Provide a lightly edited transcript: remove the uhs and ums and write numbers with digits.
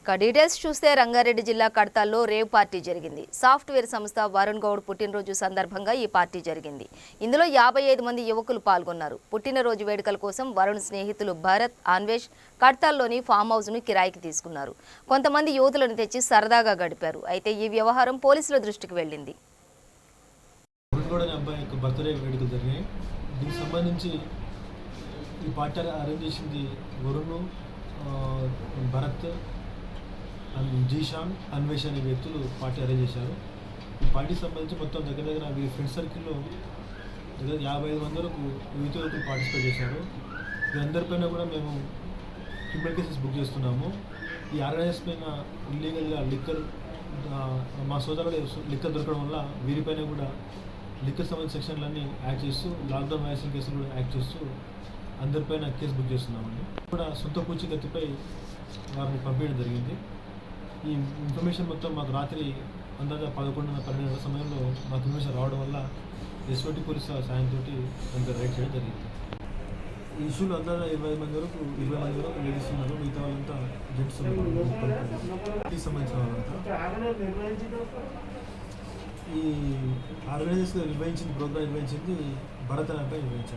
Details చూస్తే రంగారెడ్డి జిల్లా కడతాల్లో rave party జరిగింది. సాఫ్ట్వేర్ సంస్థ వరుణ్ గౌడ్ పుట్టినరోజు సందర్భంగా ఈ పార్టీ జరిగింది. ఇందులో 55 మంది యువకులు పాల్గొన్నారు. పుట్టినరోజు వేడుకల కోసం వరుణ్ స్నేహితులు భరత్, అన్వేష్ కడతాల్లోని ఫామ్ హౌస్ ను కిరాయికి తీసుకున్నారు. కొంతమంది యువతులను తెచ్చి సరదాగా గడిపారు. అయితే ఈ వ్యవహారం పోలీసుల దృష్టికి వెళ్ళింది. దీనికి సంబంధించి ఈ పార్టీ అరేంజ్ చేసింది వరుణ్, భరత్, జీషాన్, అన్వేష్ అనే వ్యక్తులు పార్టీ అరేంజ్ చేశారు. ఈ పార్టీకి సంబంధించి మొత్తం దగ్గర వీరి ఫ్రెండ్ సర్కిల్లో దగ్గర 55 మంది వరకు యువతులకు పార్టిసిపేట్ చేశారు. వీరందరిపైన కూడా మేము క్రిమినల్ కేసెస్ బుక్ చేస్తున్నాము. ఈ ఆర్గనైజర్స్ పైన ఇల్లీగల్గా లిక్కర్, మా సోదరుడు లిక్కర్ దొరకడం వల్ల వీరిపైన కూడా లిక్కర్ సంబంధించిన సెక్షన్లన్నీ యాక్ట్ చేస్తూ, లాక్డౌన్ వ్యాక్సిన్ కేసులు కూడా యాక్ట్ చేస్తూ అందరిపైన కేసు బుక్ చేస్తున్నామండి. కూడా సొంత పూచికత్తుపై వారిని పంపించడం జరిగింది. ఈ ఇన్ఫర్మేషన్ మొత్తం మాకు రాత్రి అందాక 11:12 సమయంలో మాకు ఇన్ఫర్మేషన్ రావడం వల్ల ఎస్ఓటి పోలీసు సాయంతో అంత రైడ్ చేయడం జరిగింది. ఈ ఇష్యూలో అందాక 20 మంది వరకు లేడీస్ ఉన్నారు. మిగతా వాళ్ళంతా జెంట్స్ సంబంధించిన వాళ్ళంతా. ఈ ఆర్గనైజర్స్ ప్రోగ్రామ్ నిర్వహించింది భరత్ అనే అబ్బాయి నిర్వహించారు.